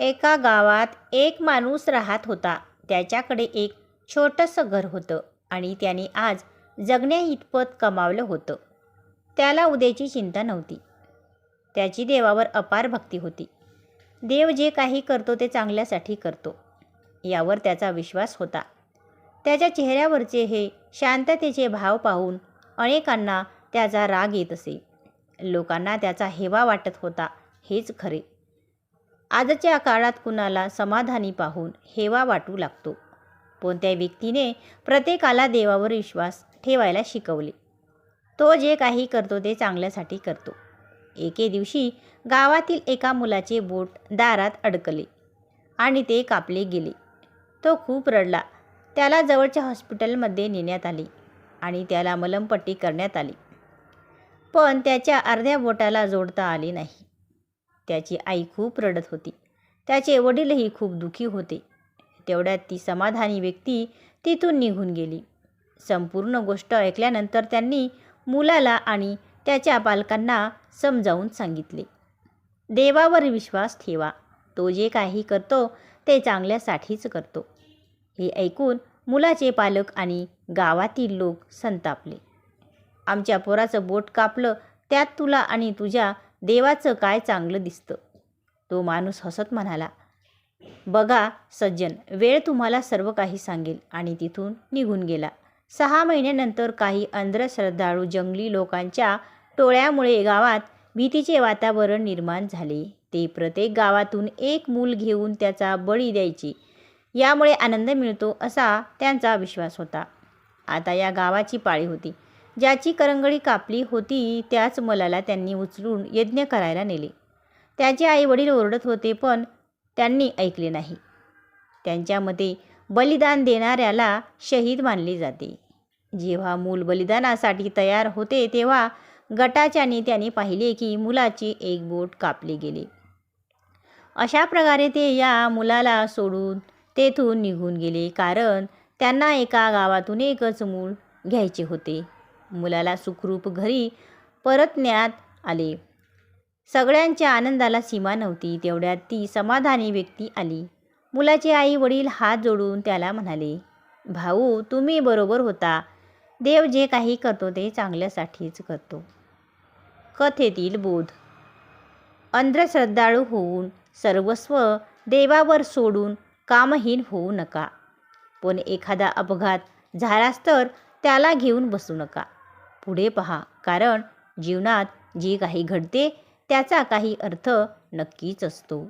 एका गावात एक माणूस राहत होता. त्याच्याकडे एक छोटंसं घर होतं आणि त्याने आज जगण्या इतपत कमावलं होतं. त्याला उद्याची चिंता नव्हती. त्याची देवावर अपार भक्ती होती. देव जे काही करतो ते चांगल्यासाठी करतो यावर त्याचा विश्वास होता. त्याच्या चेहऱ्यावरचे हे शांततेचे भाव पाहून अनेकांना त्याचा राग येत असे. लोकांना त्याचा हेवा वाटत होता. हेच खरे. आजच्या काळात कुणाला समाधानी पाहून हेवा वाटू लागतो. पण त्या व्यक्तीने प्रत्येकाला देवावर विश्वास ठेवायला शिकवले. तो जे काही करतो ते चांगल्यासाठी करतो. एके दिवशी गावातील एका मुलाचे बोट दारात अडकले आणि ते कापले गेले. तो खूप रडला. त्याला जवळच्या हॉस्पिटलमध्ये नेण्यात आले आणि त्याला मलमपट्टी करण्यात आली. पण त्याच्या अर्ध्या बोटाला जोडता आले नाही. त्याची आई खूप रडत होती. त्याचे वडीलही खूप दुःखी होते. तेवढ्यात ती समाधानी व्यक्ती तिथून निघून गेली. संपूर्ण गोष्ट ऐकल्यानंतर त्यांनी मुलाला आणि त्याच्या पालकांना समजावून सांगितले, देवावर विश्वास ठेवा. तो जे काही करतो ते चांगल्यासाठीच करतो. हे ऐकून मुलाचे पालक आणि गावातील लोक संतापले. आमच्या पोराचं बोट कापलं, त्यात तुला आणि तुझ्या देवाचं काय चांगलं दिसतं? तो माणूस हसत म्हणाला, बघा सज्जन, वेळ तुम्हाला सर्व काही सांगेल. आणि तिथून निघून गेला. 6 महिन्यानंतर काही अंधश्रद्धाळू जंगली लोकांच्या टोळ्यामुळे गावात भीतीचे वातावरण निर्माण झाले. ते प्रत्येक गावातून एक मूल घेऊन त्याचा बळी द्यायचे. यामुळे आनंद मिळतो असा त्यांचा विश्वास होता. आता या गावाची पाळी होती. ज्याची करंगळी कापली होती त्याच मुलाला त्यांनी उचलून यज्ञ करायला नेले. त्याचे आई वडील ओरडत होते पण त्यांनी ऐकले नाही. त्यांच्या मते बलिदान देणाऱ्याला शहीद मानले जाते. जेव्हा मूल बलिदानासाठी तयार होते तेव्हा गटाच्या नेत्याने पाहिले की मुलाचे एक बोट कापले गेले. अशा प्रकारे ते या मुलाला सोडून तेथून निघून गेले, कारण त्यांना एका गावातून एकच मूल घ्यायचे होते. मुलाला सुखरूप घरी परतण्यात आले. सगळ्यांच्या आनंदाला सीमा नव्हती. तेवढ्यात ती समाधानी व्यक्ती आली. मुलाचे आई वडील हात जोडून त्याला म्हणाले, भाऊ, तुम्ही बरोबर होता. देव जे काही करतो ते चांगल्यासाठीच करतो. कथेतील बोध. अंधश्रद्धाळू होऊन सर्वस्व देवावर सोडून कामहीन होऊ नका. पण एखादा अपघात झालाच तर त्याला घेऊन बसू नका. पुढे पहा, कारण जीवनात जे काही घडते त्याचा काही अर्थ नक्कीच असतो.